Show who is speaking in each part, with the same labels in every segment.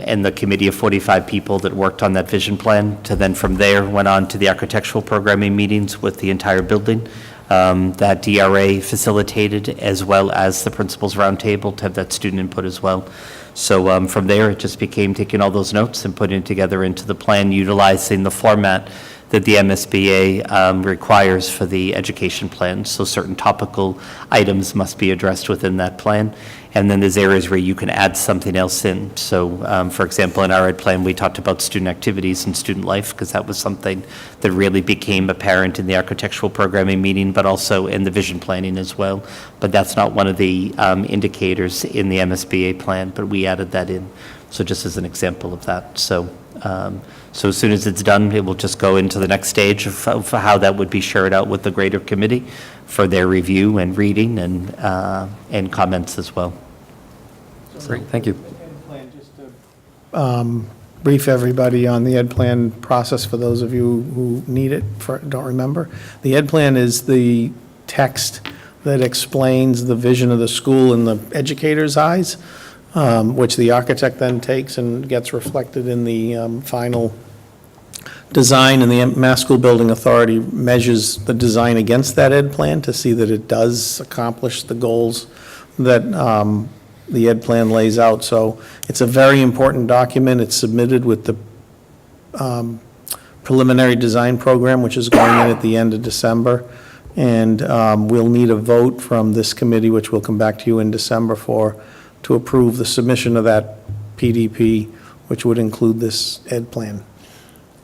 Speaker 1: and the committee of 45 people that worked on that vision plan, to then from there went on to the architectural programming meetings with the entire building that DRA facilitated, as well as the principals roundtable to have that student input as well. So from there, it just became taking all those notes and putting it together into the plan, utilizing the format that the MSBA requires for the education plan. So certain topical items must be addressed within that plan. And then there's areas where you can add something else in. So for example, in our ed plan, we talked about student activities and student life, because that was something that really became apparent in the architectural programming meeting, but also in the vision planning as well. But that's not one of the indicators in the MSBA plan, but we added that in. So just as an example of that. So so as soon as it's done, it will just go into the next stage of how that would be shared out with the greater committee for their review and reading and comments as well.
Speaker 2: Great, thank you.
Speaker 3: Just to brief everybody on the ed plan process for those of you who need it, don't remember. The ed plan is the text that explains the vision of the school in the educator's eyes, which the architect then takes and gets reflected in the final design, and the Mass School Building Authority measures the design against that ed plan to see that it does accomplish the goals that the ed plan lays out. So it's a very important document. It's submitted with the preliminary design program, which is going in at the end of December. And we'll need a vote from this committee, which we'll come back to you in December to approve the submission of that PDP, which would include this ed plan.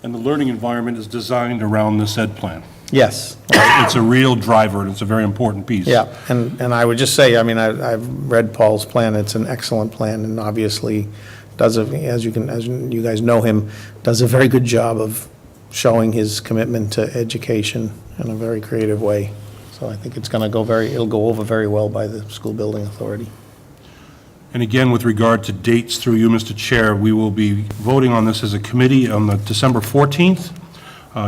Speaker 4: And the learning environment is designed around this ed plan.
Speaker 3: Yes.
Speaker 4: It's a real driver, and it's a very important piece.
Speaker 3: Yeah, and I would just say, I mean, I've read Paul's plan. It's an excellent plan, and obviously as you guys know him, does a very good job of showing his commitment to education in a very creative way. So I think it'll go over very well by the School Building Authority.
Speaker 4: And again, with regard to dates through you, Mr. Chair, we will be voting on this as a committee on the December 14th.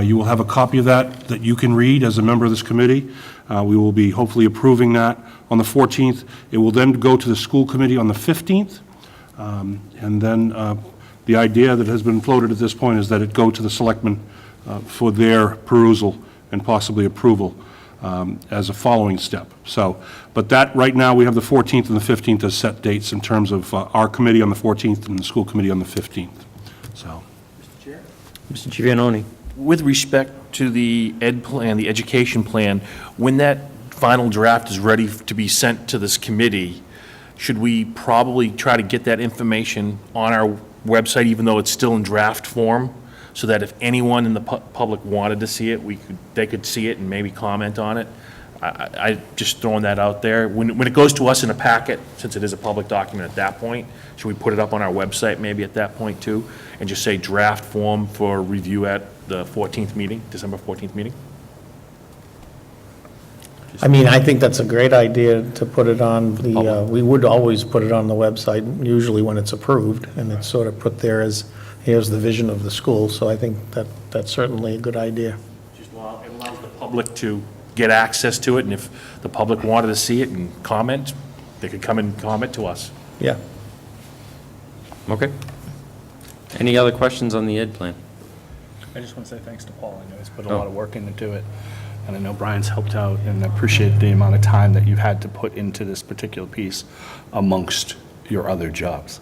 Speaker 4: You will have a copy of that you can read as a member of this committee. We will be hopefully approving that on the 14th. It will then go to the school committee on the 15th. And then the idea that has been floated at this point is that it go to the selectmen for their perusal and possibly approval as a following step. So, but that, right now, we have the 14th and the 15th as set dates in terms of our committee on the 14th and the school committee on the 15th. So,
Speaker 2: Mr. Chair? Mr. Giovanni.
Speaker 5: With respect to the ed plan, the education plan, when that final draft is ready to be sent to this committee, should we probably try to get that information on our website, even though it's still in draft form, so that if anyone in the public wanted to see it, they could see it and maybe comment on it? I just throwing that out there. When it goes to us in a packet, since it is a public document at that point, should we put it up on our website maybe at that point too, and just say draft form for review at the 14th meeting, December 14th meeting?
Speaker 3: I mean, I think that's a great idea to put it on we would always put it on the website, usually when it's approved, and it's sort of put there as, here's the vision of the school. So I think that's certainly a good idea.
Speaker 5: Just it allows the public to get access to it, and if the public wanted to see it and comment, they could come and comment to us.
Speaker 3: Yeah.
Speaker 2: Okay. Any other questions on the ed plan?
Speaker 6: I just want to say thanks to Paul. I know he's put a lot of work into it, and I know Brian's helped out, and I appreciate the amount of time that you've had to put into this particular piece amongst your other jobs.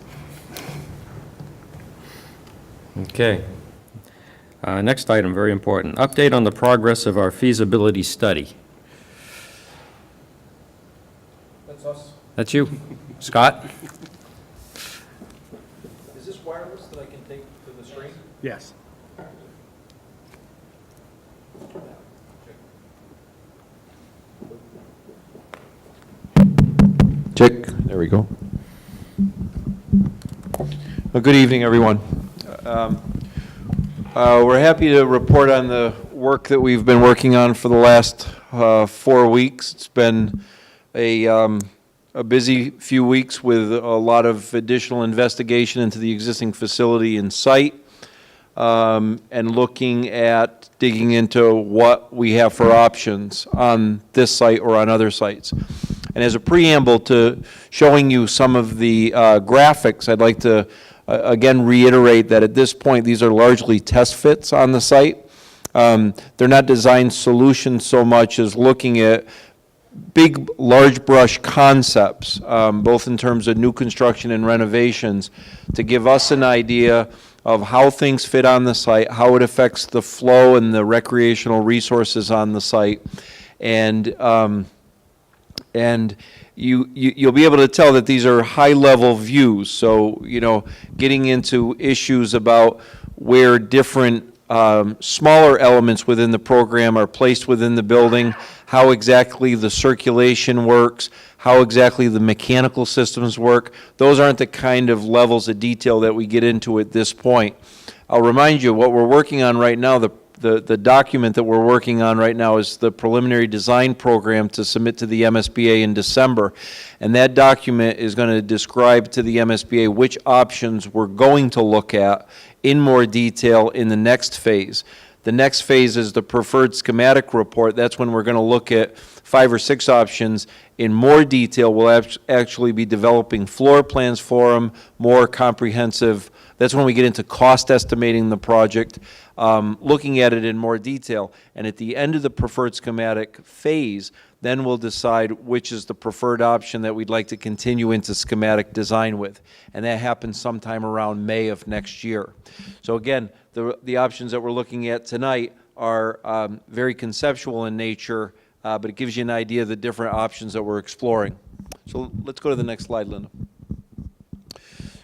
Speaker 2: Okay. Next item, very important. Update on the progress of our feasibility study.
Speaker 7: That's us.
Speaker 2: That's you. Scott?
Speaker 7: Is this wireless that I can take to the screen?
Speaker 6: Yes.
Speaker 7: Check. There we go. Well, good evening, everyone. We're happy to report on the work that we've been working on for the last 4 weeks. It's been a busy few weeks with a lot of additional investigation into the existing facility and site, and looking at digging into what we have for options on this site or on other sites. And as a preamble to showing you some of the graphics, I'd like to again, reiterate that at this point, these are largely test fits on the site. They're not design solutions so much as looking at big, large brush concepts, both in terms of new construction and renovations, to give us an idea of how things fit on the site, how it affects the flow and the recreational resources on the site. And you'll be able to tell that these are high-level views. So, you know, getting into issues about where different smaller elements within the program are placed within the building, how exactly the circulation works, how exactly the mechanical systems work. Those aren't the kind of levels of detail that we get into at this point. I'll remind you, what we're working on right now, the document that we're working on right now is the preliminary design program to submit to the MSBA in December. And that document is going to describe to the MSBA which options we're going to look at in more detail in the next phase. The next phase is the preferred schematic report. That's when we're going to look at 5 or 6 options in more detail. We'll actually be developing floor plans for them, more comprehensive. That's when we get into cost estimating the project, looking at it in more detail. And at the end of the preferred schematic phase, then we'll decide which is the preferred option that we'd like to continue into schematic design with. And that happens sometime around May of next year. So again, the options that we're looking at tonight are very conceptual in nature, but it gives you an idea of the different options that we're exploring. So let's go to the next slide, Linda.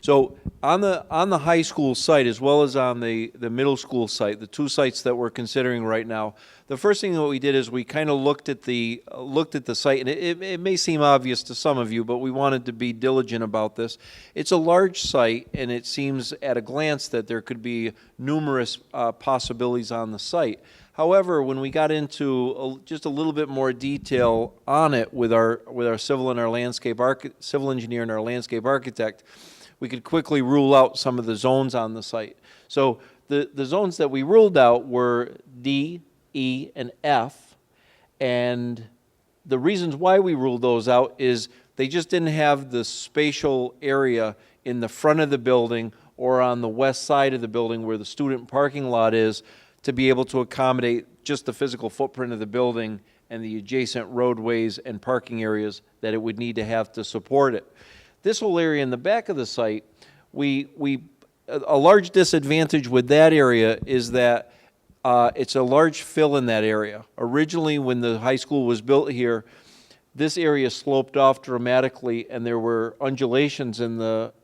Speaker 7: So on the high school site, as well as on the middle school site, the 2 sites that we're considering right now, the first thing that we did is we kind of looked at the site, and it may seem obvious to some of you, but we wanted to be diligent about this. It's a large site, and it seems at a glance that there could be numerous possibilities on the site. However, when we got into just a little bit more detail on it with our civil engineer and our landscape architect, we could quickly rule out some of the zones on the site. So the zones that we ruled out were D, E, and F, and the reasons why we ruled those out is they just didn't have the spatial area in the front of the building or on the west side of the building where the student parking lot is to be able to accommodate just the physical footprint of the building and the adjacent roadways and parking areas that it would need to have to support it. This whole area in the back of the site, a large disadvantage with that area is that it's a large fill in that area. Originally, when the high school was built here, this area sloped off dramatically, and there were undulations in the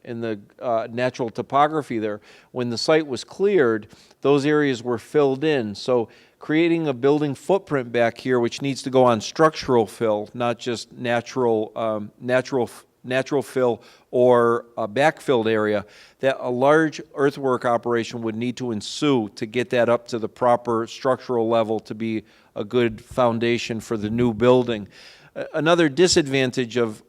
Speaker 7: natural topography there. When the site was cleared, those areas were filled in. So creating a building footprint back here, which needs to go on structural fill, not just natural fill or a backfilled area, that a large earthwork operation would need to ensue to get that up to the proper structural level to be a good foundation for the new building. Another disadvantage of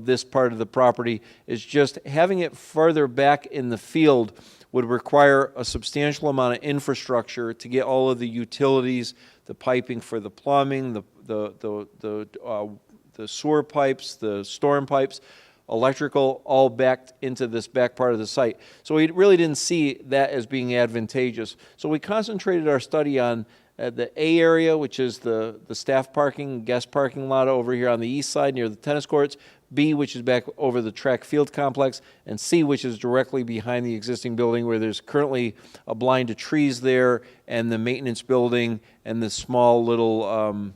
Speaker 7: this part of the property is just having it further back in the field would require a substantial amount of infrastructure to get all of the utilities, the piping for the plumbing, the sewer pipes, the storm pipes, electrical, all backed into this back part of the site. So we really didn't see that as being advantageous. So we concentrated our study on the A area, which is the staff parking, guest parking lot over here on the east side near the tennis courts, B, which is back over the track field complex, and C, which is directly behind the existing building where there's currently a blind of trees there and the maintenance building and the small little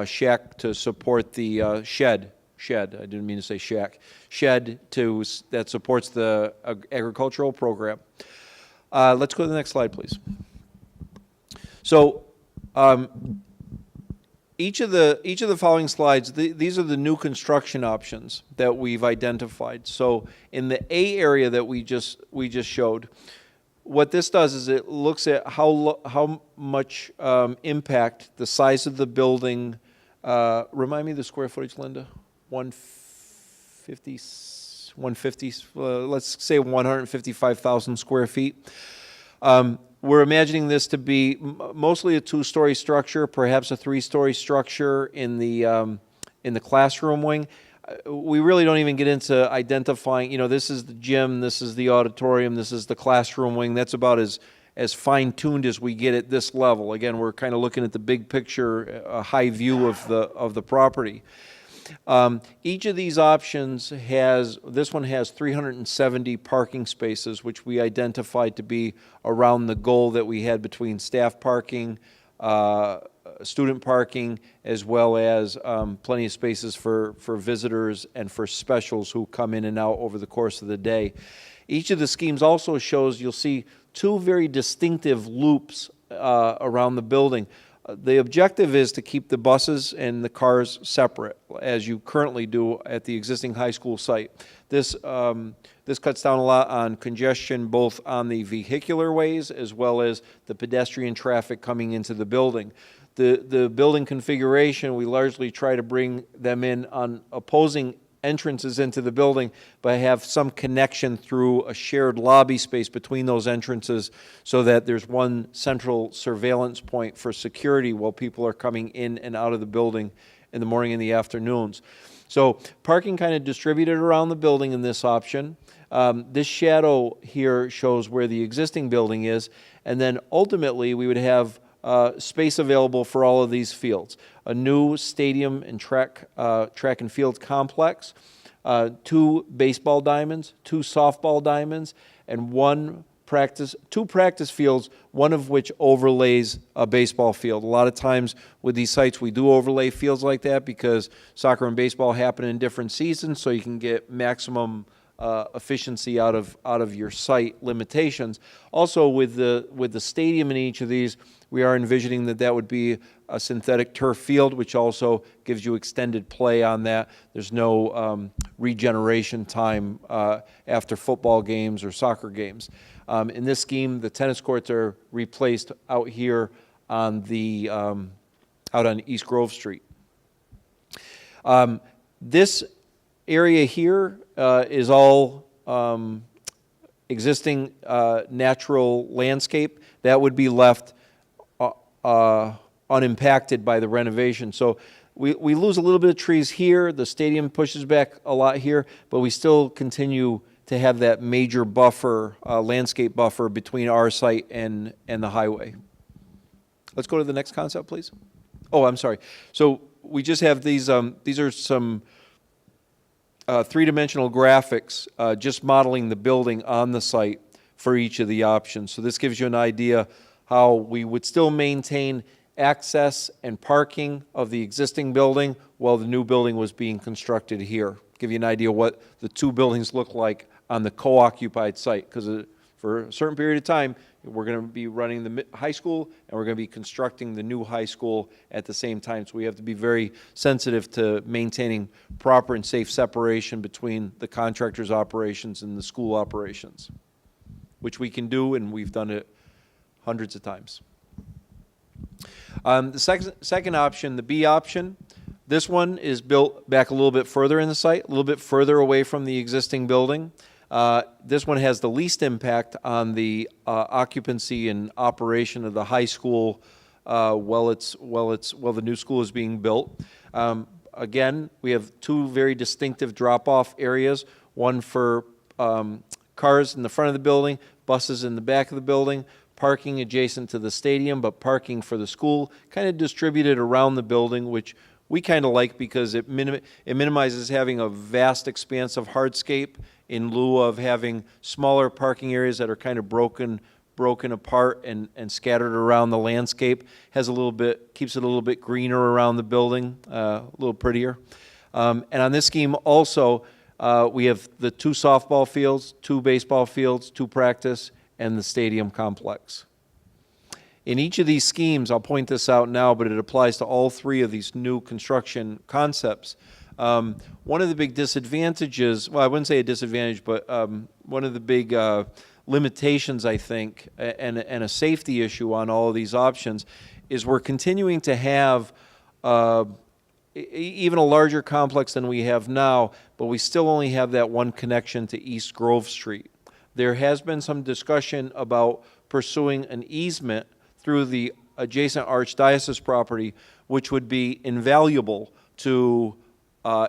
Speaker 7: shack to support the shed, I didn't mean to say shack, shed that supports the agricultural program. Let's go to the next slide, please. So each of the following slides, these are the new construction options that we've identified. So in the A area that we just showed, what this does is it looks at how much impact the size of the building. Remind me the square footage, Linda. 150. Let's say 155,000 square feet. We're imagining this to be mostly a 2-story structure, perhaps a 3-story structure in the classroom wing. we really don't even get into identifying, this is the gym, this is the auditorium, this is the classroom wing. That's about as fine-tuned as we get at this level. Again, we're kind of looking at the big picture, a high view of the property. Each of these options this one has 370 parking spaces, which we identified to be around the goal that we had between staff parking, student parking, as well as plenty of spaces for visitors and for specials who come in and out over the course of the day. Each of the schemes also shows, you'll see, two very distinctive loops around the building. The objective is to keep the buses and the cars separate, as you currently do at the existing high school site. This cuts down a lot on congestion, both on the vehicular ways as well as the pedestrian traffic coming into the building. The building configuration, we largely try to bring them in on opposing entrances into the building, but have some connection through a shared lobby space between those entrances so that there's one central surveillance point for security while people are coming in and out of the building in the morning and the afternoons. So parking kind of distributed around the building in this option. This shadow here shows where the existing building is, and then ultimately we would have space available for all of these fields. A new stadium and track and field complex, 2 baseball diamonds, 2 softball diamonds, and two practice fields, one of which overlays a baseball field. A lot of times with these sites we do overlay fields like that because soccer and baseball happen in different seasons, so you can get maximum efficiency out of your site limitations. Also with the stadium in each of these, we are envisioning that would be a synthetic turf field, which also gives you extended play on that. There's no regeneration time after football games or soccer games. In this scheme, the tennis courts are replaced out here on out on East Grove Street. This area here is all existing natural landscape that would be left unimpacted by the renovation. So we lose a little bit of trees here. The stadium pushes back a lot here, but we still continue to have that major buffer, landscape buffer between our site and the highway. Let's go to the next concept, please. Oh, I'm sorry. So we just have these are some three-dimensional graphics just modeling the building on the site for each of the options. So this gives you an idea how we would still maintain access and parking of the existing building while the new building was being constructed here. Give you an idea what the two buildings look like on the co-occupied site, because for a certain period of time, we're going to be running the high school and we're going to be constructing the new high school at the same time. So we have to be very sensitive to maintaining proper and safe separation between the contractor's operations and the school operations, which we can do, and we've done it hundreds of times. The second option, the B option, this one is built back a little bit further in the site, a little bit further away from the existing building. This one has the least impact on the occupancy and operation of the high school while the new school is being built. Again, we have two very distinctive drop-off areas, one for cars in the front of the building, buses in the back of the building, parking adjacent to the stadium, but parking for the school, kind of distributed around the building, which we kind of like because it minimizes having a vast expanse of hardscape in lieu of having smaller parking areas that are kind of broken apart and scattered around the landscape. Keeps it a little bit greener around the building, a little prettier. And on this scheme also, we have the 2 softball fields, 2 baseball fields, 2 practice, and the stadium complex. In each of these schemes, I'll point this out now, but it applies to all 3 of these new construction concepts. One of the big disadvantages, well, I wouldn't say a disadvantage, but one of the big limitations, I think, and a safety issue on all of these options is we're continuing to have even a larger complex than we have now, but we still only have that one connection to East Grove Street. There has been some discussion about pursuing an easement through the adjacent archdiocese property, which would be invaluable to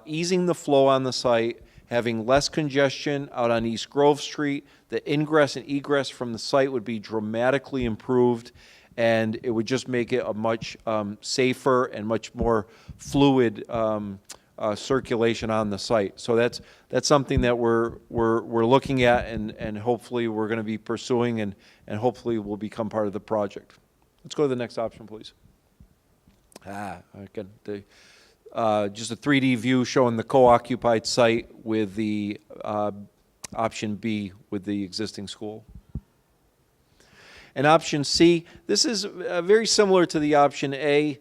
Speaker 7: easing the flow on the site, having less congestion out on East Grove Street. The ingress and egress from the site would be dramatically improved, and it would just make it a much safer and much more fluid circulation on the site. So that's something that we're looking at, and hopefully we're going to be pursuing, and hopefully will become part of the project. Let's go to the next option, please. Again, just a 3D view showing the co-occupied site with the option B with the existing school. And option C, this is very similar to the option A.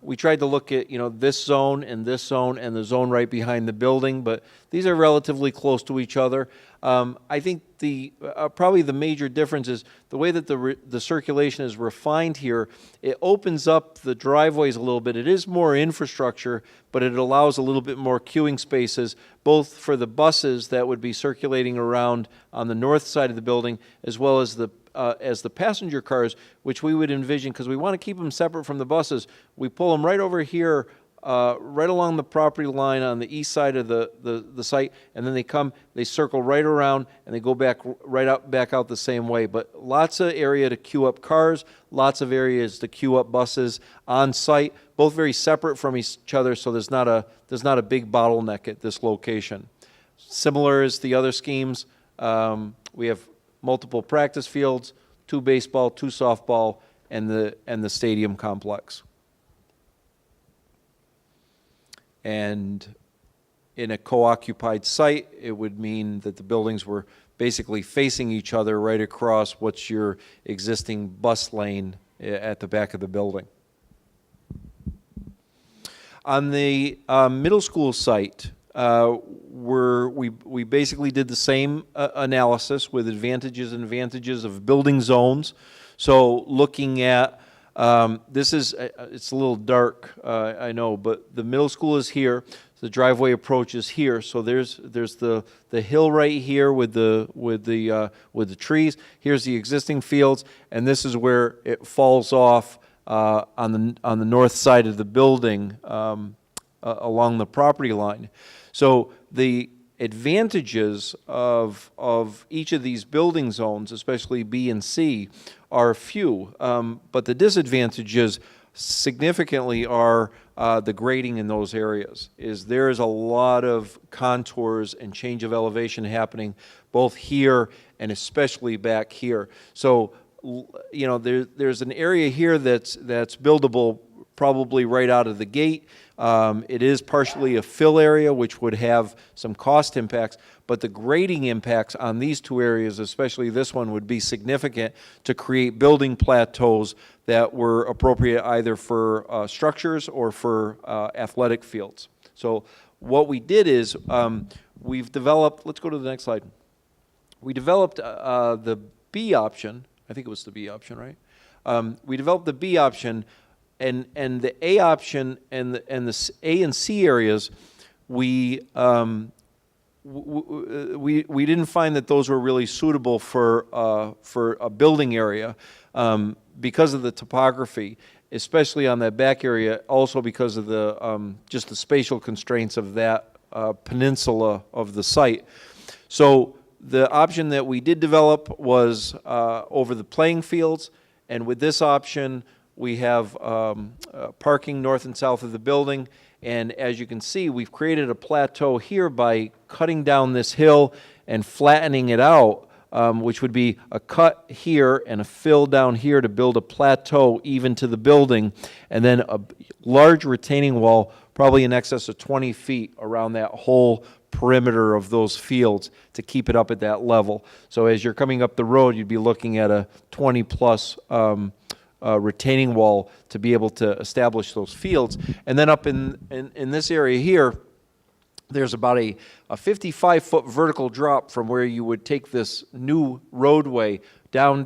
Speaker 7: We tried to look at, this zone and the zone right behind the building, but these are relatively close to each other. I think probably the major difference is the way that the circulation is refined here. It opens up the driveways a little bit. It is more infrastructure, but it allows a little bit more queuing spaces, both for the buses that would be circulating around on the north side of the building, as well as the passenger cars, which we would envision, because we want to keep them separate from the buses. We pull them right over here, right along the property line on the east side of the site, and then they circle right around, and they go back out the same way. But lots of area to queue up cars, lots of areas to queue up buses on site, both very separate from each other, so there's not a big bottleneck at this location. Similar as the other schemes, we have multiple practice fields, 2 baseball, 2 softball, and the stadium complex. And in a co-occupied site, it would mean that the buildings were basically facing each other right across what's your existing bus lane at the back of the building. On the middle school site, we basically did the same analysis with advantages and advantages of building zones. So looking at it's a little dark, I know, but the middle school is here. The driveway approach is here. So there's the hill right here with the trees. Here's the existing fields, and this is where it falls off on the north side of the building along the property line. So the advantages of each of these building zones, especially B and C, are few, but the disadvantages significantly are the grading in those areas. There is a lot of contours and change of elevation happening both here and especially back here. So there's an area here that's buildable probably right out of the gate. It is partially a fill area, which would have some cost impacts, but the grading impacts on these 2 areas, especially this one, would be significant to create building plateaus that were appropriate either for structures or for athletic fields. So what we did is we've developed, let's go to the next slide. We developed the B option. I think it was the B option, right? We developed the B option. And the A option and the A and C areas, we didn't find that those were really suitable for a building area because of the topography, especially on that back area. Also because of the just the spatial constraints of that peninsula of the site. So the option that we did develop was over the playing fields, and with this option, we have parking north and south of the building, and as you can see, we've created a plateau here by cutting down this hill and flattening it out, which would be a cut here and a fill down here to build a plateau even to the building, and then a large retaining wall, probably in excess of 20 feet around that whole perimeter of those fields to keep it up at that level. So as you're coming up the road, you'd be looking at a 20-plus retaining wall to be able to establish those fields. And then up in this area here, there's about a 55-foot vertical drop from where you would take this new roadway down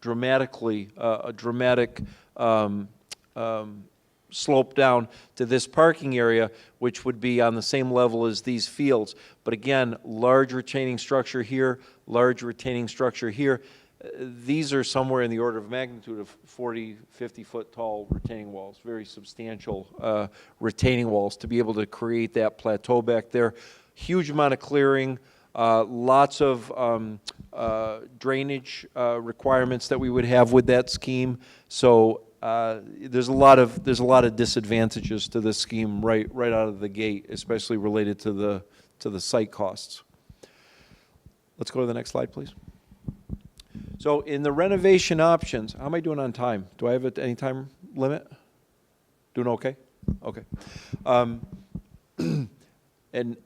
Speaker 7: dramatically, a dramatic slope down to this parking area, which would be on the same level as these fields. But again, large retaining structure here, large retaining structure here. these are somewhere in the order of magnitude of 40, 50-foot tall retaining walls, very substantial retaining walls to be able to create that plateau back there. Huge amount of clearing, lots of drainage requirements that we would have with that scheme. So there's a lot of disadvantages to this scheme right out of the gate, especially related to the site costs. Let's go to the next slide, please. So in the renovation options, how am I doing on time? Do I have any time limit? Doing okay? Okay. And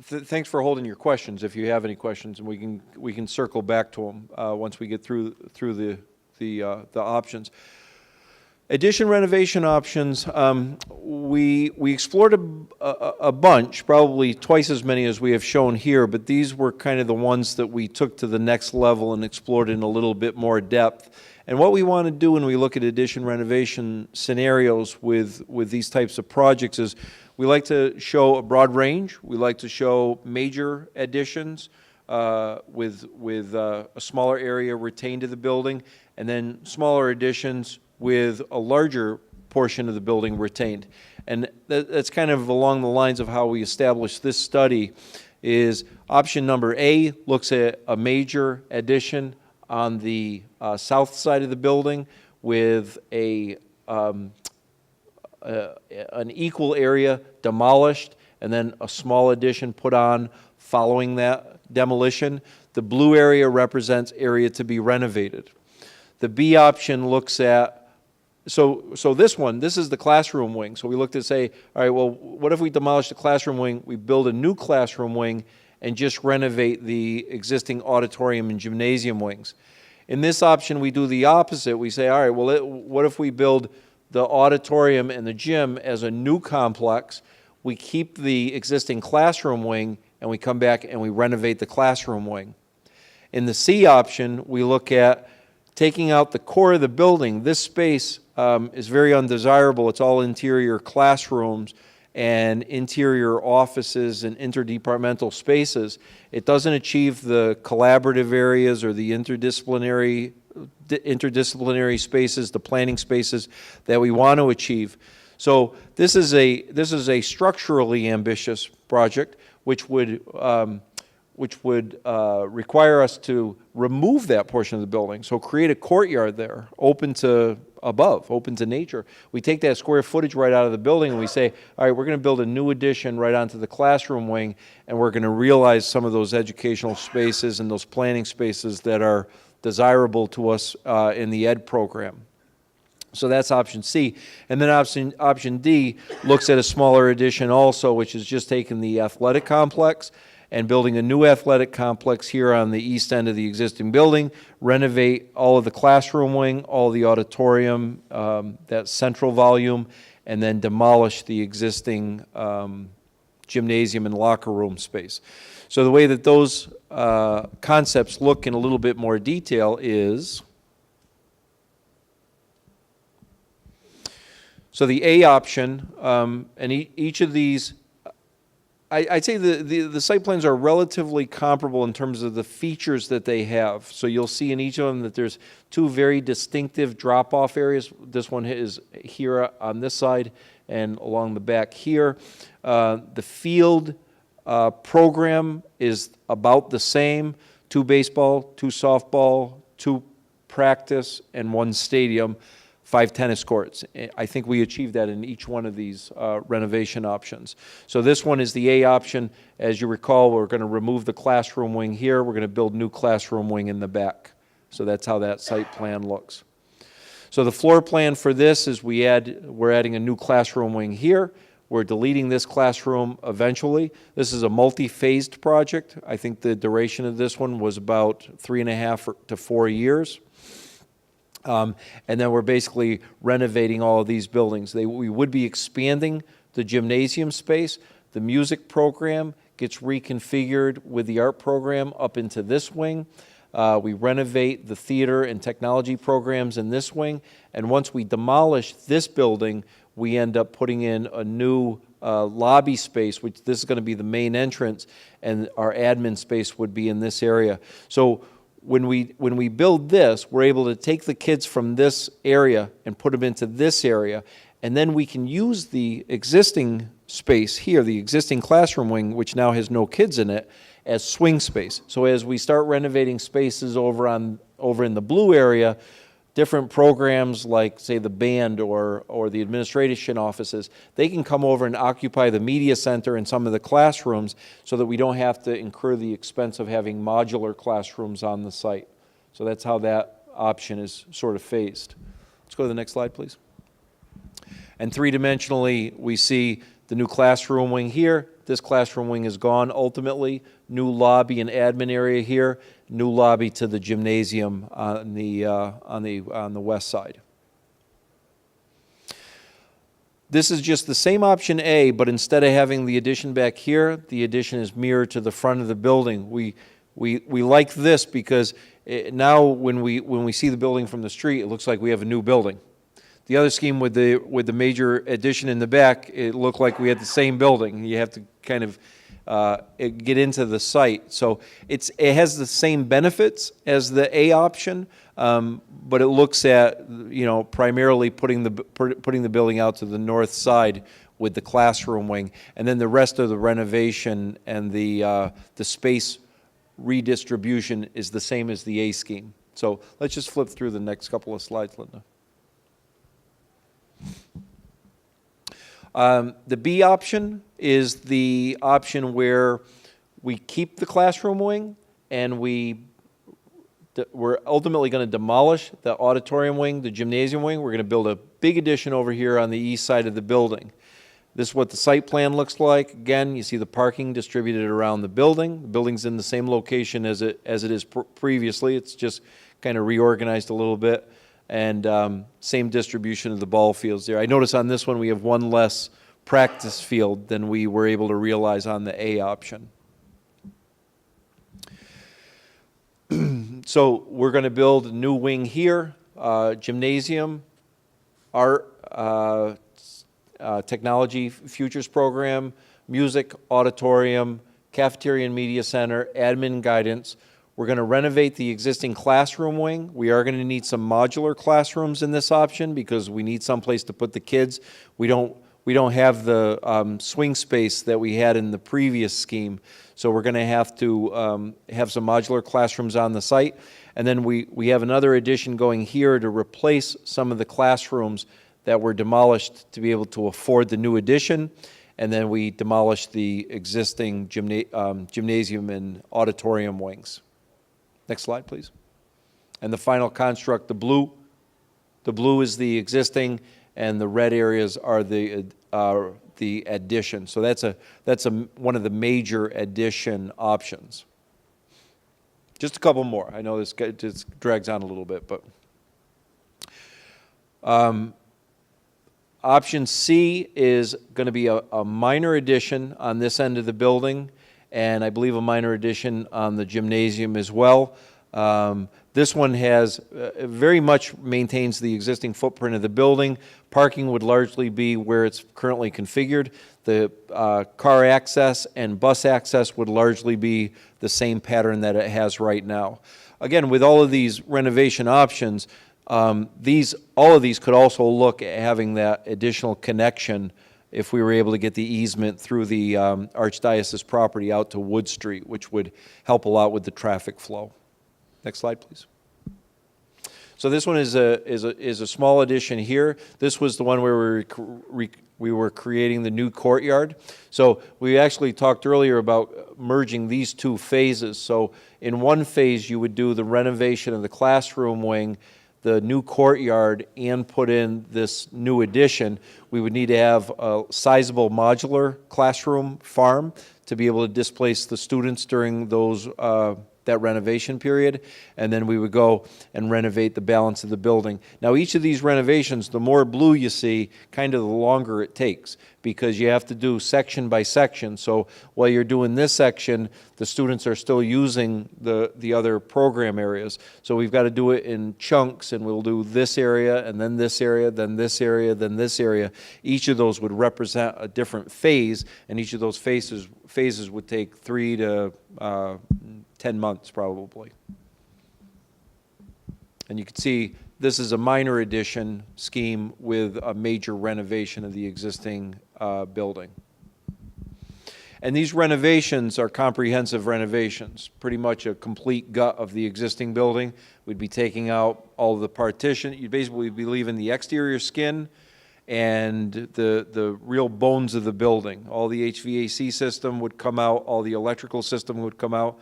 Speaker 7: thanks for holding your questions. If you have any questions, and we can circle back to them once we get through the options. Addition renovation options, we explored a bunch, probably twice as many as we have shown here, but these were kind of the ones that we took to the next level and explored in a little bit more depth. And what we want to do when we look at addition renovation scenarios with these types of projects is we like to show a broad range. We like to show major additions with a smaller area retained to the building, and then smaller additions with a larger portion of the building retained. And that's kind of along the lines of how we established this study. Is option number A looks at a major addition on the south side of the building with an equal area demolished and then a small addition put on following that demolition. The blue area represents area to be renovated. The B option looks at, so this is the classroom wing. So we looked at say, all right, well, what if we demolish the classroom wing, we build a new classroom wing and just renovate the existing auditorium and gymnasium wings. In this option, we do the opposite. We say, all right, well, what if we build the auditorium and the gym as a new complex, we keep the existing classroom wing, and we come back and we renovate the classroom wing. In the C option, we look at taking out the core of the building. This space is very undesirable. It's all interior classrooms and interior offices and interdepartmental spaces. It doesn't achieve the collaborative areas or the interdisciplinary spaces, the planning spaces that we want to achieve. So this is a structurally ambitious project, which would require us to remove that portion of the building. So create a courtyard there, open to nature. We take that square footage right out of the building and we say, all right, we're going to build a new addition right onto the classroom wing, and we're going to realize some of those educational spaces and those planning spaces that are desirable to us in the ed program. So that's option C. And then option D looks at a smaller addition also, which is just taking the athletic complex and building a new athletic complex here on the east end of the existing building, renovate all of the classroom wing, all of the auditorium, that central volume, and then demolish the existing gymnasium and locker room space. So the way that those concepts look in a little bit more detail is, so the A option, and each of these, I'd say the site plans are relatively comparable in terms of the features that they have. So you'll see in each of them that there's two very distinctive drop-off areas. This one is here on this side and along the back here. The field program is about the same: 2 baseball, 2 softball, 2 practice, and 1 stadium. 5 tennis courts. I think we achieved that in each one of these renovation options. So this one is the A option. As you recall, we're going to remove the classroom wing here. We're going to build new classroom wing in the back. So that's how that site plan looks. So the floor plan for this is we're adding a new classroom wing here. We're deleting this classroom eventually. This is a multi-phased project. I think the duration of this one was about 3.5 to 4 years. And then we're basically renovating all of these buildings. We would be expanding the gymnasium space. The music program gets reconfigured with the art program up into this wing. We renovate the theater and technology programs in this wing. And once we demolish this building, we end up putting in a new lobby space, which this is going to be the main entrance, and our admin space would be in this area. So when we build this, we're able to take the kids from this area and put them into this area, and then we can use the existing space here, the existing classroom wing, which now has no kids in it, as swing space. So as we start renovating spaces over in the blue area, different programs like, say, the band or the administration offices, they can come over and occupy the media center and some of the classrooms so that we don't have to incur the expense of having modular classrooms on the site. So that's how that option is sort of phased. Let's go to the next slide, please. And three-dimensionally, we see the new classroom wing here. This classroom wing is gone ultimately. New lobby and admin area here. New lobby to the gymnasium on the west side. This is just the same option A, but instead of having the addition back here, the addition is mirrored to the front of the building. We like this because now when we see the building from the street, it looks like we have a new building. The other scheme with the major addition in the back, it looked like we had the same building. You have to kind of get into the site. So it has the same benefits as the A option, but it looks at, primarily putting the building out to the north side with the classroom wing, and then the rest of the renovation and the space redistribution is the same as the A scheme. So let's just flip through the next couple of slides, Linda. The B option is the option where we keep the classroom wing and we're ultimately going to demolish the auditorium wing, the gymnasium wing. We're going to build a big addition over here on the east side of the building. This is what the site plan looks like. Again, you see the parking distributed around the building. The building's in the same location as it is previously. It's just kind of reorganized a little bit. And same distribution of the ball fields there. I notice on this one we have one less practice field than we were able to realize on the A option. So we're going to build a new wing here, gymnasium, art, technology futures program, music, auditorium, cafeteria and media center, admin guidance. We're going to renovate the existing classroom wing. We are going to need some modular classrooms in this option because we need someplace to put the kids. We don't have the swing space that we had in the previous scheme, so we're going to have to have some modular classrooms on the site. And then we have another addition going here to replace some of the classrooms that were demolished to be able to afford the new addition. And then we demolished the existing gymnasium and auditorium wings. Next slide, please. And the final construct, the blue is the existing, and the red areas are the addition. So that's one of the major addition options. Just a couple more. I know this just drags on a little bit, but option C is going to be a minor addition on this end of the building, and I believe a minor addition on the gymnasium as well. This one has very much maintains the existing footprint of the building. Parking would largely be where it's currently configured. The car access and bus access would largely be the same pattern that it has right now. Again, with all of these renovation options, all of these could also look at having that additional connection if we were able to get the easement through the Archdiocese property out to Wood Street, which would help a lot with the traffic flow. Next slide, please. So this one is a small addition here. This was the one where we were creating the new courtyard. So we actually talked earlier about merging these two phases. So in one phase, you would do the renovation of the classroom wing, the new courtyard, and put in this new addition. We would need to have a sizable modular classroom farm to be able to displace the students during those that renovation period, and then we would go and renovate the balance of the building. Now, each of these renovations, the more blue you see, kind of the longer it takes, because you have to do section by section. So while you're doing this section, the students are still using the other program areas. So we've got to do it in chunks, and we'll do this area, and then this area, then this area, then this area. Each of those would represent a different phase, and each of those phases would take 3 to 10 months probably. And you can see this is a minor addition scheme with a major renovation of the existing building. And these renovations are comprehensive renovations, pretty much a complete gut of the existing building. We'd be taking out all of the partition. You'd basically be leaving the exterior skin and the real bones of the building. All the HVAC system would come out, all the electrical system would come out.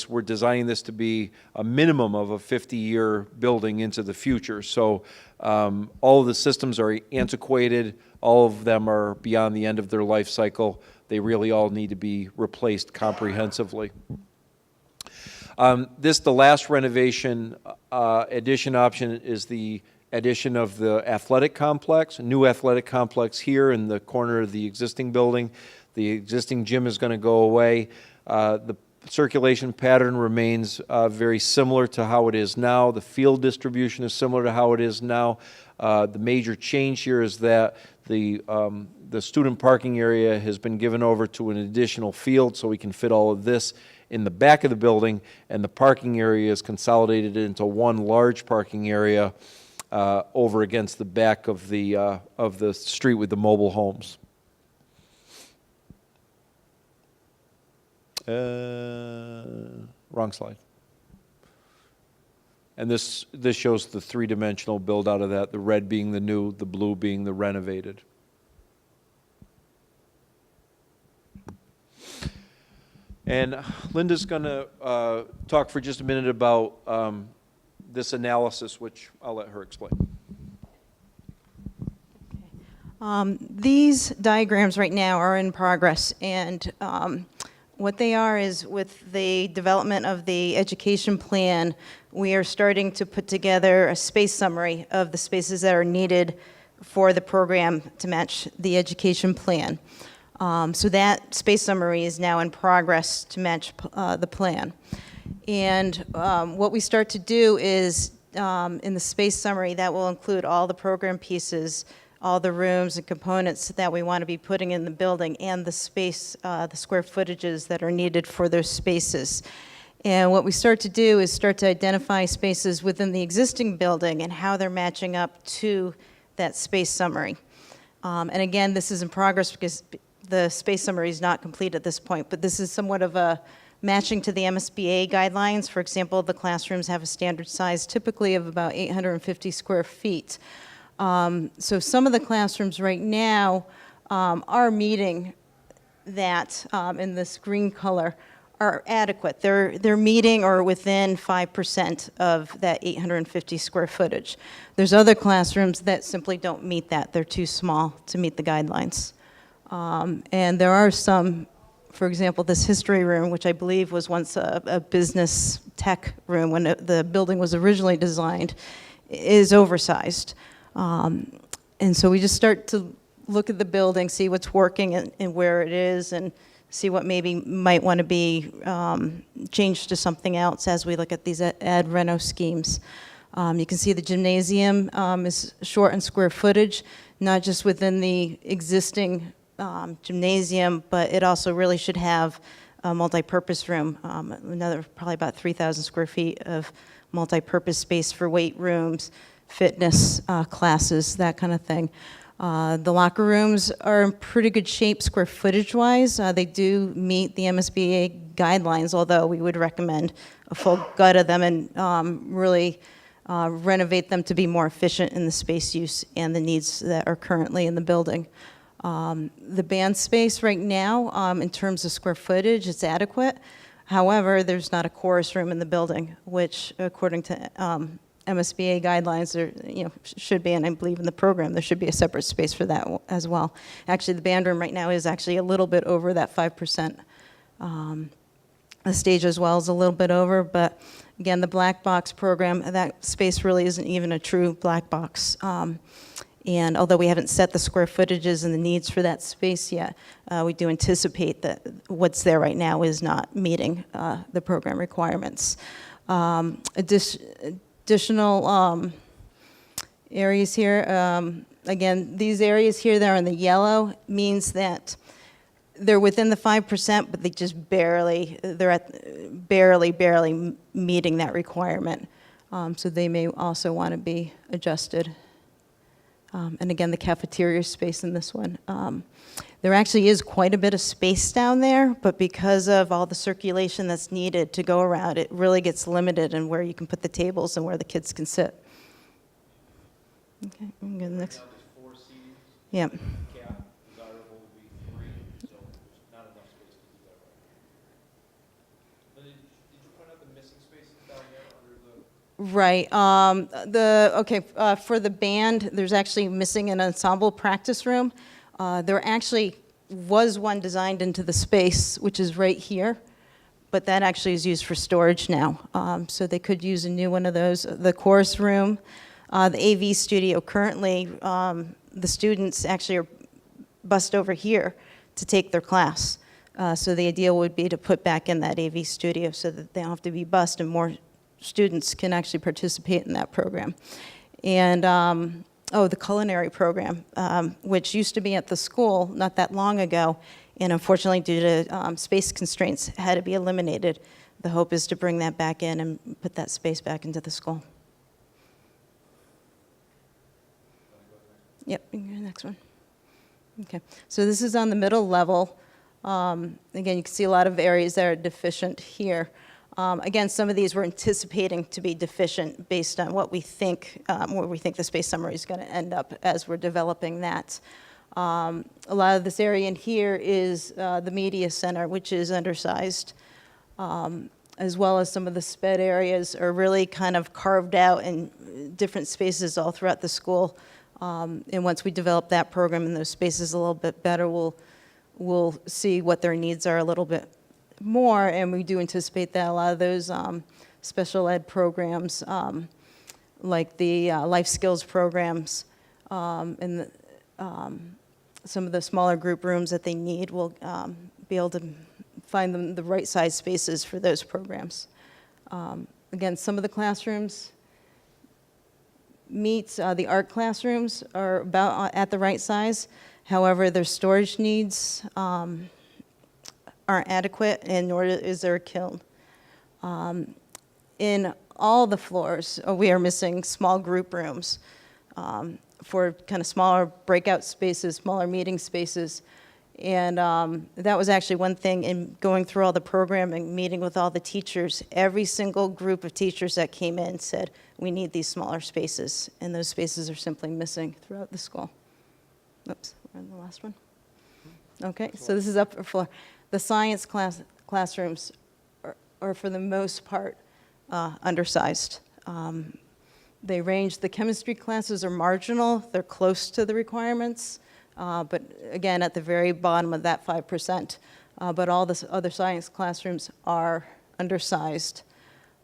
Speaker 7: We're designing this to be a minimum of a 50-year building into the future. So all of the systems are antiquated. All of them are beyond the end of their life cycle. They really all need to be replaced comprehensively. The last renovation addition option is the addition of the athletic complex, a new athletic complex here in the corner of the existing building. The existing gym is going to go away. The circulation pattern remains very similar to how it is now. The field distribution is similar to how it is now. The major change here is that the student parking area has been given over to an additional field, so we can fit all of this in the back of the building, and the parking area is consolidated into one large parking area over against the back of the street with the mobile homes. Wrong slide. And this shows the three-dimensional build out of that, the red being the new, the blue being the renovated. And Linda's going to talk for just a minute about this analysis, which I'll let her explain.
Speaker 8: These diagrams right now are in progress, and what they are is with the development of the education plan, we are starting to put together a space summary of the spaces that are needed for the program to match the education plan. So that space summary is now in progress to match the plan. And what we start to do is, in the space summary, that will include all the program pieces, all the rooms and components that we want to be putting in the building, and the space, the square footages that are needed for those spaces. And what we start to do is start to identify spaces within the existing building and how they're matching up to that space summary. And again, this is in progress because the space summary is not complete at this point, but this is somewhat of a matching to the MSBA guidelines. For example, the classrooms have a standard size typically of about 850 square feet. So some of the classrooms right now are meeting that in this green color are adequate. They're meeting or within 5% of that 850 square footage. There's other classrooms that simply don't meet that. They're too small to meet the guidelines. And there are some, for example, this history room, which I believe was once a business tech room when the building was originally designed, is oversized. And so we just start to look at the building, see what's working and where it is, and see what maybe might want to be changed to something else as we look at these ad reno schemes. You can see the gymnasium is short in square footage, not just within the existing gymnasium, but it also really should have a multi-purpose room, another probably about 3,000 square feet of multi-purpose space for weight rooms, fitness classes, that kind of thing. The locker rooms are in pretty good shape square footage-wise. They do meet the MSBA guidelines, although we would recommend a full gut of them and really renovate them to be more efficient in the space use and the needs that are currently in the building. The band space right now, in terms of square footage, it's adequate. However, there's not a chorus room in the building, which, according to MSBA guidelines, there should be, and I believe in the program, there should be a separate space for that as well. Actually, the band room right now is actually a little bit over that 5%. The stage as well is a little bit over, but again, the black box program, that space really isn't even a true black box. And although we haven't set the square footages and the needs for that space yet, we do anticipate that what's there right now is not meeting the program requirements. Additional areas here, again, these areas here that are in the yellow means that they're within the 5%, but they just barely meeting that requirement. So they may also want to be adjusted. And again, the cafeteria space in this one. There actually is quite a bit of space down there, but because of all the circulation that's needed to go around, it really gets limited in where you can put the tables and where the kids can sit. Okay, I'm good. Next. Yeah. Right. For the band, there's actually missing an ensemble practice room. There actually was one designed into the space, which is right here, but that actually is used for storage now. So they could use a new one of those. The chorus room, the AV studio, currently, the students actually are bused over here to take their class. So the idea would be to put back in that AV studio so that they don't have to be bused and more students can actually participate in that program. And, the culinary program, which used to be at the school not that long ago, and unfortunately due to space constraints had to be eliminated. The hope is to bring that back in and put that space back into the school. Yep, you can go to the next one. Okay, so this is on the middle level. Again, you can see a lot of areas that are deficient here. Again, some of these we're anticipating to be deficient based on what we think the space summary is going to end up as we're developing that. A lot of this area in here is the media center, which is undersized, as well as some of the sped areas are really kind of carved out in different spaces all throughout the school. And once we develop that program and those spaces a little bit better, we'll see what their needs are a little bit more, and we do anticipate that a lot of those special ed programs, like the life skills programs, and some of the smaller group rooms that they need, will be able to find them the right size spaces for those programs. Again, some of the classrooms the art classrooms are about at the right size. However, their storage needs aren't adequate, and nor is there a kiln. In all the floors, we are missing small group rooms for kind of smaller breakout spaces, smaller meeting spaces. And that was actually one thing in going through all the programming, meeting with all the teachers. Every single group of teachers that came in said, we need these smaller spaces, and those spaces are simply missing throughout the school. Oops, we're on the last one. Okay, so this is upper floor. The science classrooms are for the most part undersized. They range, the chemistry classes are marginal, they're close to the requirements, but again, at the very bottom of that 5%. But all the other science classrooms are undersized.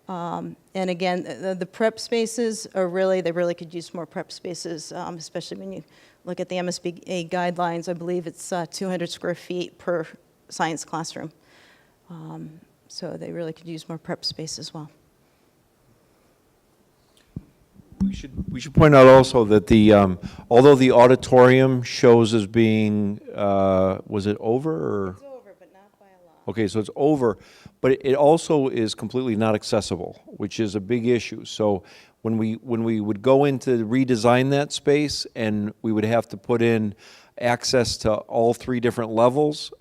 Speaker 8: And again, the prep spaces are they really could use more prep spaces, especially when you look at the MSBA guidelines. I believe it's 200 square feet per science classroom. So they really could use more prep space as well.
Speaker 7: We should point out also that the, although the auditorium shows as being, was it over or?
Speaker 8: It's over, but not by a lot.
Speaker 7: Okay, so it's over, but it also is completely not accessible, which is a big issue. So when we would go in to redesign that space, and we would have to put in access to all three different levels,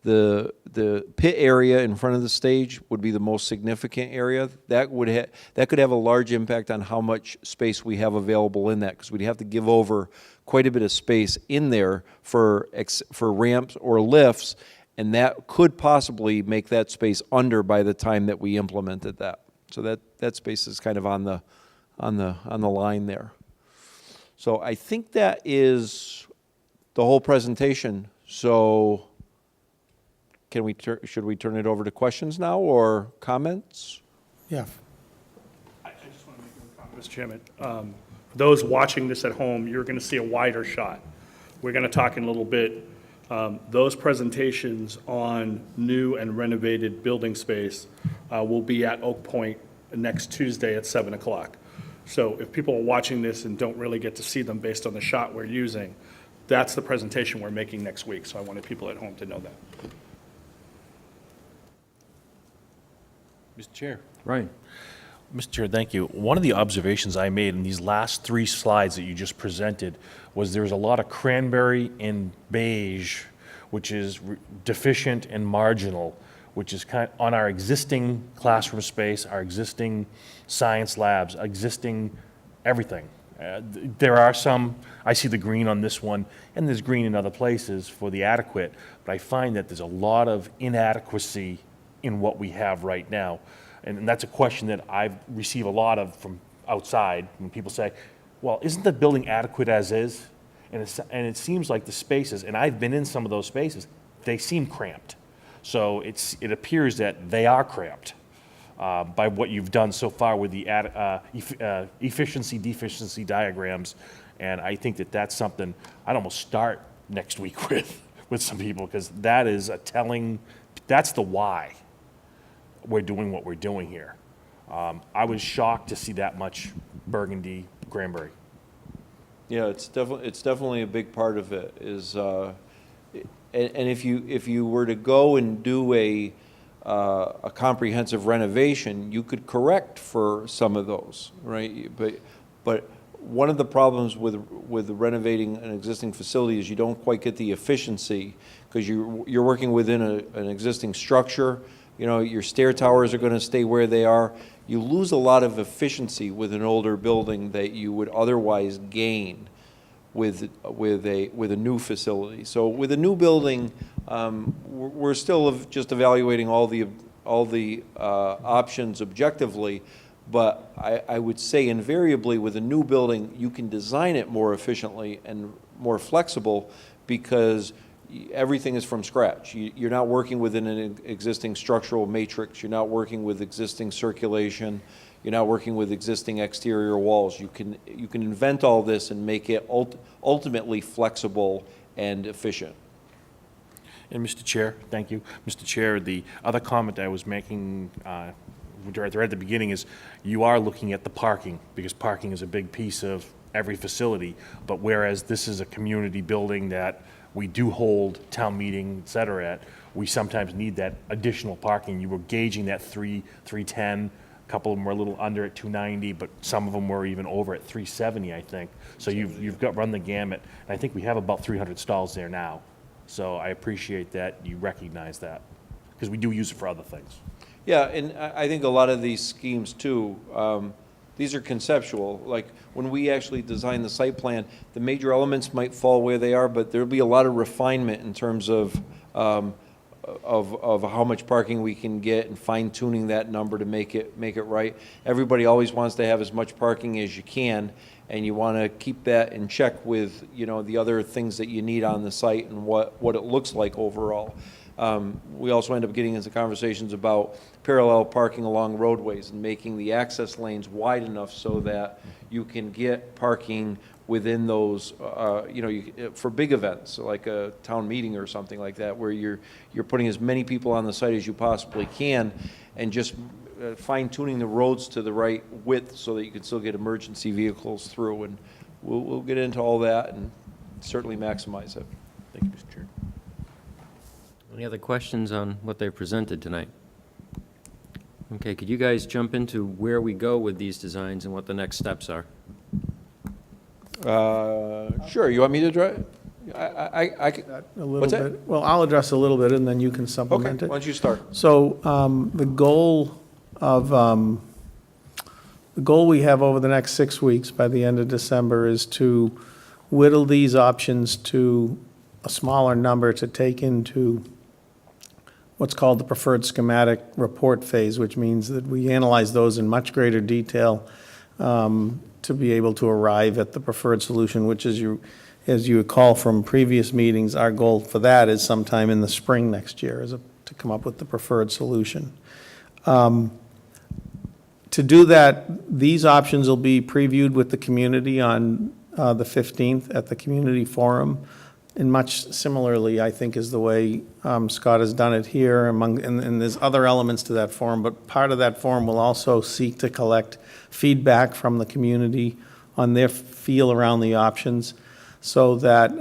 Speaker 7: the pit area in front of the stage would be the most significant area. That could have a large impact on how much space we have available in that, because we'd have to give over quite a bit of space in there for ramps or lifts, and that could possibly make that space under by the time that we implemented that. So that space is kind of on the line there. So I think that is the whole presentation. So should we turn it over to questions now or comments?
Speaker 3: Yeah.
Speaker 6: I just want to make a comment, Mr. Chairman. For those watching this at home, you're going to see a wider shot. We're going to talk in a little bit. Those presentations on new and renovated building space will be at Oak Point next Tuesday at 7 o'clock. So if people are watching this and don't really get to see them based on the shot we're using, that's the presentation we're making next week. So I wanted people at home to know that.
Speaker 5: Mr. Chair.
Speaker 2: Right.
Speaker 5: Mr. Chair, thank you. One of the observations I made in these last 3 slides that you just presented was there was a lot of cranberry and beige, which is deficient and marginal, which is kind of on our existing classroom space, our existing science labs, existing everything. There are some, I see the green on this one, and there's green in other places for the adequate, but I find that there's a lot of inadequacy in what we have right now. And that's a question that I receive a lot of from outside, when people say, well, isn't the building adequate as is? And it seems like the spaces, and I've been in some of those spaces, they seem cramped. So it appears that they are cramped by what you've done so far with the efficiency-deficiency diagrams. And I think that that's something I'd almost start next week with some people, because that is that's the why we're doing what we're doing here. I was shocked to see that much burgundy cranberry.
Speaker 7: Yeah, it's definitely a big part of it is, and if you were to go and do a comprehensive renovation, you could correct for some of those, right? But one of the problems with renovating an existing facility is you don't quite get the efficiency, because you're working within an existing structure. You know, your stair towers are going to stay where they are. You lose a lot of efficiency with an older building that you would otherwise gain with a new facility. So with a new building, we're still just evaluating all the options objectively. But I would say invariably with a new building, you can design it more efficiently and more flexible, because everything is from scratch. You're not working within an existing structural matrix. You're not working with existing circulation. You're not working with existing exterior walls. You can invent all this and make it ultimately flexible and efficient.
Speaker 5: And Mr. Chair, thank you. Mr. Chair, the other comment I was making right at the beginning is you are looking at the parking, because parking is a big piece of every facility. But whereas this is a community building that we do hold town meeting, et cetera, at, we sometimes need that additional parking. You were gauging that 310, a couple of them were a little under at 290, but some of them were even over at 370, I think. So you've got run the gamut, and I think we have about 300 stalls there now. So I appreciate that you recognize that, because we do use it for other things.
Speaker 7: Yeah, and I think a lot of these schemes too, these are conceptual. Like when we actually design the site plan, the major elements might fall where they are, but there'll be a lot of refinement in terms of how much parking we can get and fine tuning that number to make it right. Everybody always wants to have as much parking as you can, and you want to keep that in check with, you know, the other things that you need on the site and what it looks like overall. We also end up getting into conversations about parallel parking along roadways and making the access lanes wide enough so that you can get parking within those, for big events, like a town meeting or something like that, where you're putting as many people on the site as you possibly can, and just fine-tuning the roads to the right width so that you can still get emergency vehicles through. And we'll get into all that and certainly maximize it.
Speaker 5: Thank you, Mr. Chair.
Speaker 2: Any other questions on what they've presented tonight? Okay, could you guys jump into where we go with these designs and what the next steps are?
Speaker 7: Sure, you want me to try? I could,
Speaker 3: A little
Speaker 7: What's that?
Speaker 3: bit. Well, I'll address a little bit, and then you can
Speaker 7: okay,
Speaker 3: supplement
Speaker 7: why
Speaker 3: it.
Speaker 7: don't you start?
Speaker 3: So the goal we have over the next 6 weeks, by the end of December, is to whittle these options to a smaller number to take into what's called the preferred schematic report phase, which means that we analyze those in much greater detail to be able to arrive at the preferred solution, which is, as you recall from previous meetings, our goal for that is sometime in the spring next year to come up with the preferred solution. To do that, these options will be previewed with the community on the 15th at the community forum. And much similarly, I think, is the way Scott has done it here, and there's other elements to that forum, but part of that forum will also seek to collect feedback from the community on their feel around the options, so that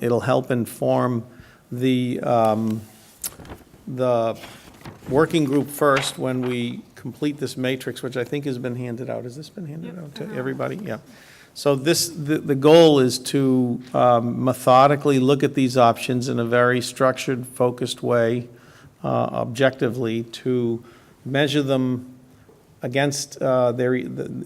Speaker 3: it'll help inform the working group first when we complete this matrix, which I think has been handed out. Has this been handed out to everybody? Yeah. So the goal is to methodically look at these options in a very structured, focused way, objectively, to measure them against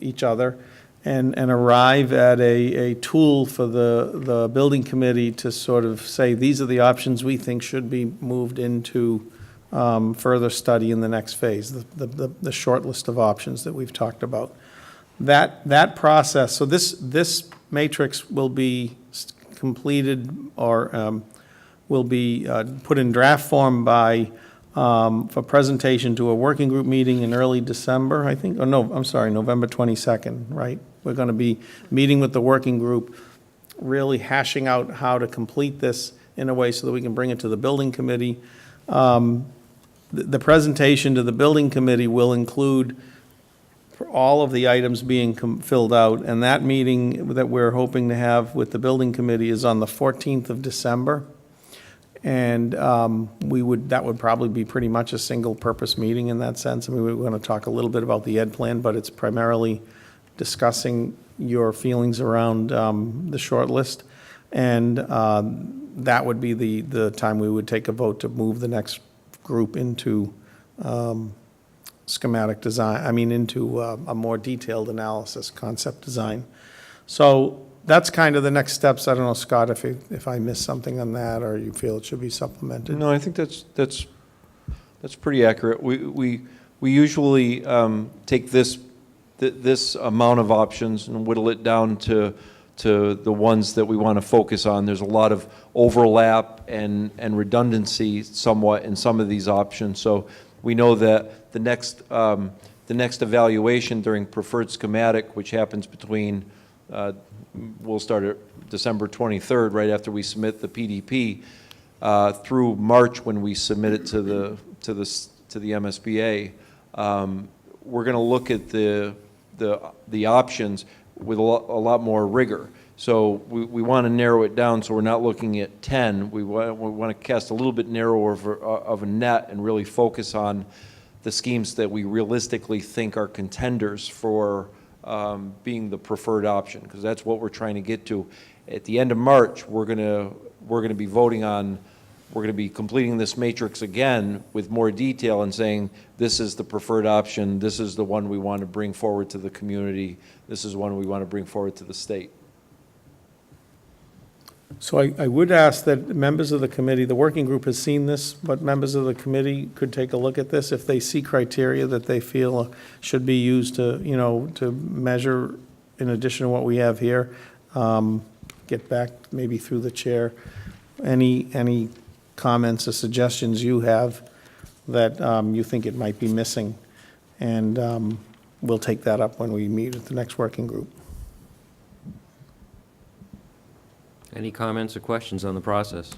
Speaker 3: each other, and arrive at a tool for the building committee to sort of say, these are the options we think should be moved into further study in the next phase, the short list of options that we've talked about. That process, so this matrix will be completed or will be put in draft form for presentation to a working group meeting in early December, I think, or no, I'm sorry, November 22nd, right? We're going to be meeting with the working group, really hashing out how to complete this in a way so that we can bring it to the building committee. The presentation to the building committee will include all of the items being filled out, and that meeting that we're hoping to have with the building committee is on the 14th of December. And that would probably be pretty much a single-purpose meeting in that sense. I mean, we're going to talk a little bit about the ed plan, but it's primarily discussing your feelings around the short list. And that would be the time we would take a vote to move the next group into schematic design, into a more detailed analysis, concept design. So that's kind of the next steps. I don't know, Scott, if I missed something on that, or you feel it should be supplemented.
Speaker 7: No, I think that's pretty accurate. We usually take this amount of options and whittle it down to the ones that we want to focus on. There's a lot of overlap and redundancy somewhat in some of these options. So we know that the next evaluation during preferred schematic, which happens between we'll start at December 23rd, right after we submit the PDP, through March when we submit it to the MSBA. We're going to look at the options with a lot more rigor. So we want to narrow it down so we're not looking at 10. We want to cast a little bit narrower of a net and really focus on the schemes that we realistically think are contenders for being the preferred option, because that's what we're trying to get to. At the end of March, we're going to be voting on, we're going to be completing this matrix again with more detail and saying, this is the preferred option, this is the one we want to bring forward to the community, this is one we want to bring forward to the state.
Speaker 3: So I would ask that members of the committee, the working group has seen this, but members of the committee could take a look at this if they see criteria that they feel should be used to measure in addition to what we have here. Get back maybe through the chair, any comments or suggestions you have that you think it might be missing, and we'll take that up when we meet at the next working group.
Speaker 2: Any comments or questions on the process?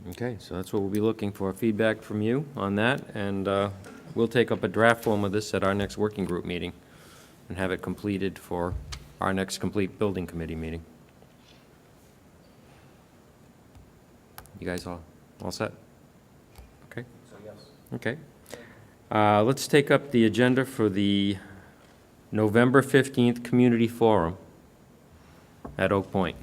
Speaker 2: Okay, so that's what we'll be looking for, feedback from you on that, and we'll take up a draft form of this at our next working group meeting and have it completed for our next complete building committee meeting. You guys all set? Okay. So yes. Okay. Let's take up the agenda for the November 15th Community Forum at Oak Point.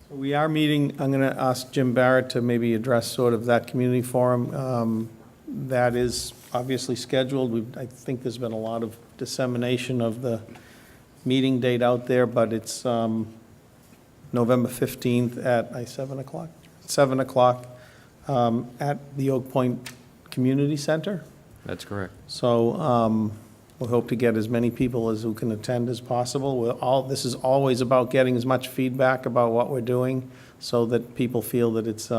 Speaker 3: We are meeting, I'm going to ask Jim Barrett to maybe address sort of that community forum. That is obviously scheduled. I think there's been a lot of dissemination of the meeting date out there, but it's November 15th at 7 o'clock? 7 o'clock at the Oak Point Community Center.
Speaker 2: That's correct.
Speaker 3: So we'll hope to get as many people who can attend as possible. This is always about getting as much feedback about what we're doing so that people feel that it's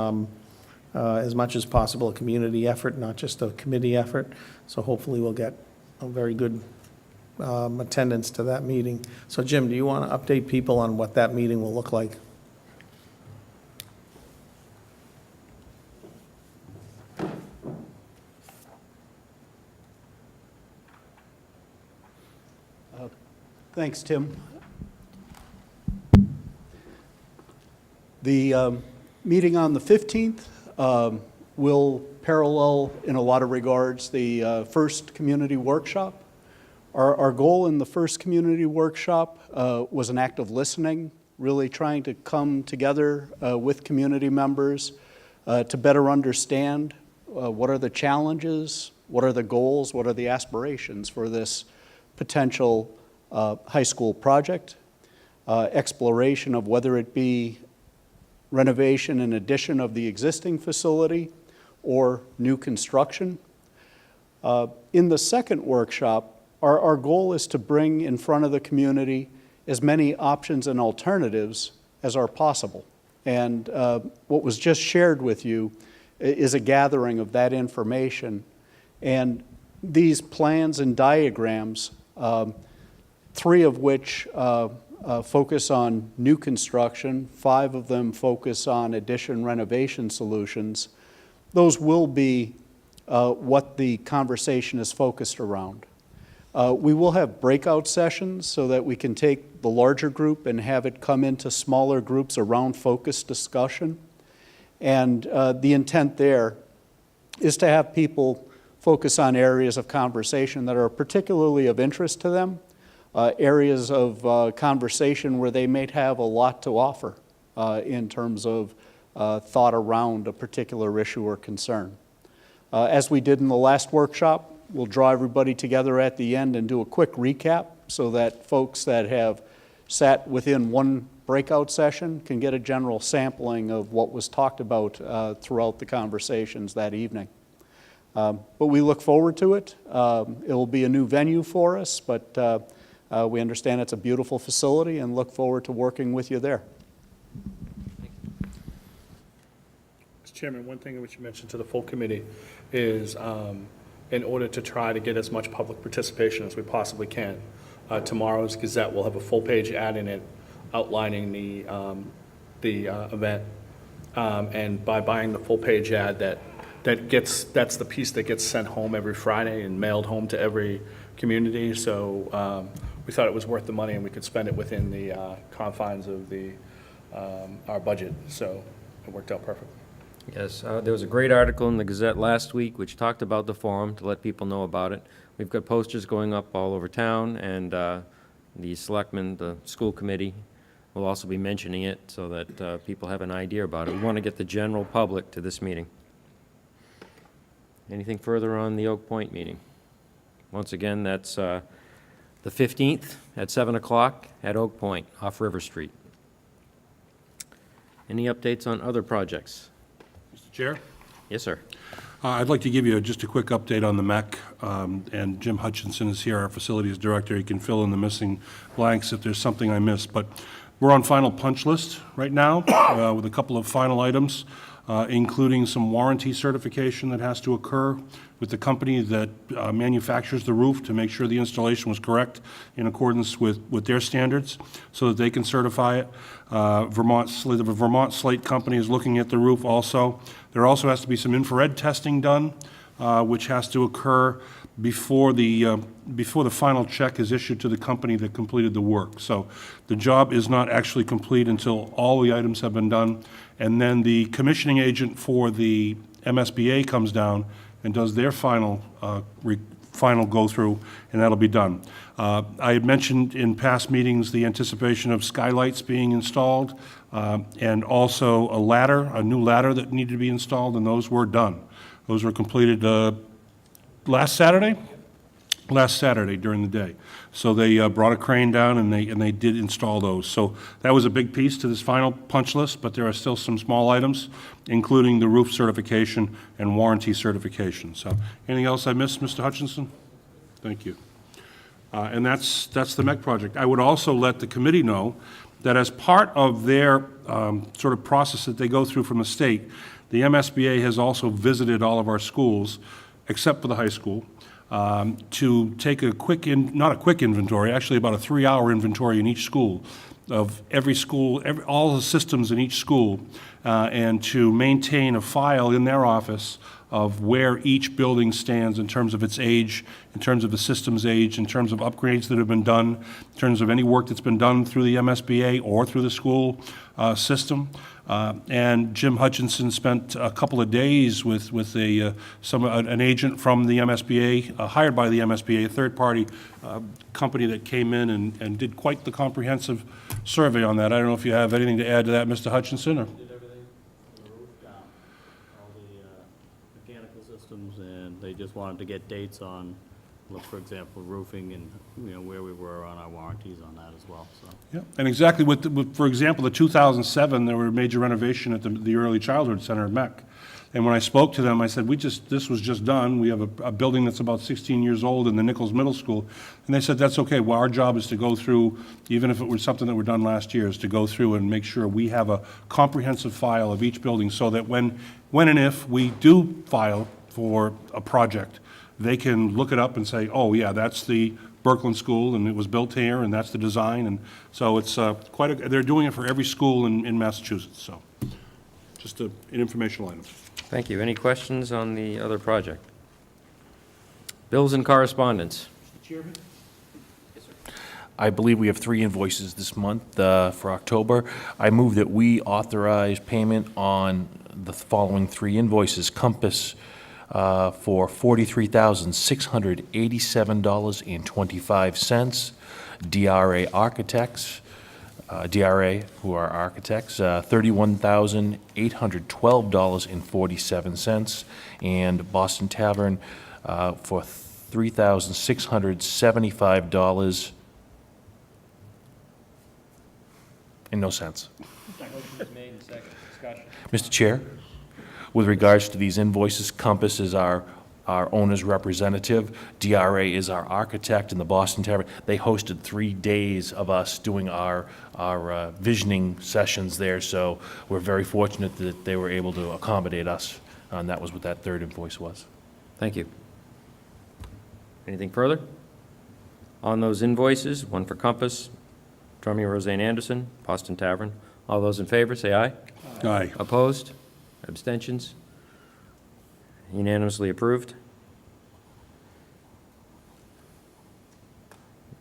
Speaker 3: as much as possible a community effort, not just a committee effort. So hopefully we'll get a very good attendance to that meeting. So Jim, do you want to update people on what that meeting will look like?
Speaker 9: Thanks, Tim.
Speaker 6: The meeting on the 15th will parallel, in a lot of regards, the first community workshop. Our goal in the first community workshop was an act of listening, really trying to come together with community members to better understand what are the challenges, what are the goals, what are the aspirations for this potential high school project, exploration of whether it be renovation and addition of the existing facility or new construction. In the second workshop, our goal is to bring in front of the community as many options and alternatives as are possible. And what was just shared with you is a gathering of that information. And these plans and diagrams, 3 of which focus on new construction, 5 of them focus on addition renovation solutions, those will be what the conversation is focused around. We will have breakout sessions so that we can take the larger group and have it come into smaller groups around focused discussion. And the intent there is to have people focus on areas of conversation that are particularly of interest to them, areas of conversation where they may have a lot to offer in terms of thought around a particular issue or concern. As we did in the last workshop, we'll draw everybody together at the end and do a quick recap so that folks that have sat within one breakout session can get a general sampling of what was talked about throughout the conversations that evening. But we look forward to it. It will be a new venue for us, but we understand it's a beautiful facility and look forward to working with you there. Mr. Chairman, one thing which you mentioned to the full committee is in order to try to get as much public participation as we possibly can, tomorrow's Gazette will have a full-page ad in it outlining the event. And by buying the full-page ad, that's the piece that gets sent home every Friday and mailed home to every community. So we thought it was worth the money and we could spend it within the confines of our budget. So it worked out perfect.
Speaker 2: Yes, there was a great article in the Gazette last week which talked about the forum to let people know about it. We've got posters going up all over town, and the selectmen, the school committee, will also be mentioning it so that people have an idea about it. We want to get the general public to this meeting. Anything further on the Oak Point meeting? Once again, that's the 15th at 7 o'clock at Oak Point off River Street. Any updates on other projects?
Speaker 4: Mr. Chair?
Speaker 2: Yes, sir.
Speaker 4: I'd like to give you just a quick update on the MEC, and Jim Hutchinson is here, our facilities director. He can fill in the missing blanks if there's something I missed. But we're on final punch list right now with a couple of final items, including some warranty certification that has to occur with the company that manufactures the roof to make sure the installation was correct in accordance with their standards so that they can certify it. The Vermont Slate Company is looking at the roof also. There also has to be some infrared testing done, which has to occur before the final check is issued to the company that completed the work. So the job is not actually complete until all the items have been done, and then the commissioning agent for the MSBA comes down and does their final go-through, and that'll be done. I had mentioned in past meetings the anticipation of skylights being installed, and also a new ladder that needed to be installed, and those were done. Those were completed last Saturday during the day. So they brought a crane down and they did install those. So that was a big piece to this final punch list, but there are still some small items, including the roof certification and warranty certification. So anything else I missed, Mr. Hutchinson? Thank you. And that's the MEC project. I would also let the committee know that as part of their sort of process that they go through from the state, the MSBA has also visited all of our schools, except for the high school, to take not a quick inventory, actually about a 3-hour inventory in each school, of every school, all the systems in each school, and to maintain a file in their office of where each building stands in terms of its age, in terms of the system's age, in terms of upgrades that have been done, in terms of any work that's been done through the MSBA or through the school system. And Jim Hutchinson spent a couple of days with an agent from the MSBA, hired by the MSBA, a third-party company that came in and did quite the comprehensive survey on that. I don't know if you have anything to add to that, Mr. Hutchinson, or?
Speaker 9: Did everything from the roof down, all the mechanical systems, and they just wanted to get dates on, look, for example, roofing and, where we were on our warranties on that as well, so.
Speaker 4: Yeah, and exactly for example, the 2007, there were a major renovation at the Early Childhood Center at MEC. And when I spoke to them, I said, this was just done. We have a building that's about 16 years old in the Nichols Middle School. And they said, that's okay. Well, our job is to go through, even if it was something that were done last year, is to go through and make sure we have a comprehensive file of each building so that when and if we do file for a project, they can look it up and say, oh, yeah, that's the Berkland School, and it was built here, and that's the design. And so it's they're doing it for every school in Massachusetts, so just an informational item.
Speaker 2: Thank you. Any questions on the other project? Bills and correspondence.
Speaker 5: I believe we have 3 invoices this month for October. I move that we authorize payment on the following 3 invoices. Compass for $43,687.25. DRA Architects, DRA, who are architects, $31,812.47. And Boston Tavern for $3,675 and no cents. Mr. Chair, with regards to these invoices, Compass is our owner's representative, DRA is our architect, and the Boston Tavern, they hosted 3 days of us doing our visioning sessions there, so we're very fortunate that they were able to accommodate us, and that was what that 3rd invoice was.
Speaker 2: Thank you. Anything further? On those invoices, one for Compass, Drumming Roseanne Anderson, Boston Tavern. All those in favor, say aye.
Speaker 4: Aye.
Speaker 2: Opposed? Abstentions? Unanimously approved.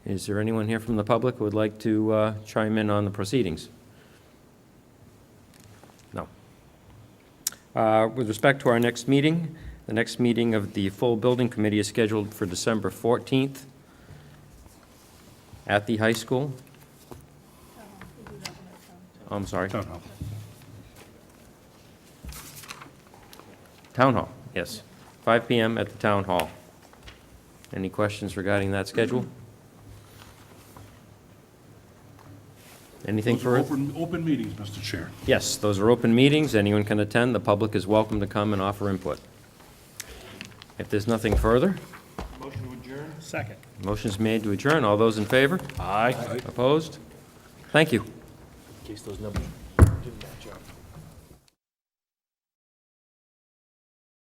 Speaker 2: Is there anyone here from the public who would like to chime in on the proceedings? No. With respect to our next meeting, the next meeting of the full building committee is scheduled for December 14th at the high school. Oh, I'm sorry.
Speaker 4: Town Hall.
Speaker 2: Town Hall, yes. 5 p.m. at the Town Hall. Any questions regarding that schedule? Anything
Speaker 4: Those are
Speaker 2: further?
Speaker 4: open meetings, Mr. Chair.
Speaker 2: Yes, those are open meetings. Anyone can attend. The public is welcome to come and offer input. If there's nothing further,
Speaker 5: Motion to adjourn?
Speaker 6: Second.
Speaker 2: motion's made to adjourn. All those in favor?
Speaker 5: Aye.
Speaker 2: Opposed? Thank you.
Speaker 5: In case those numbers didn't match.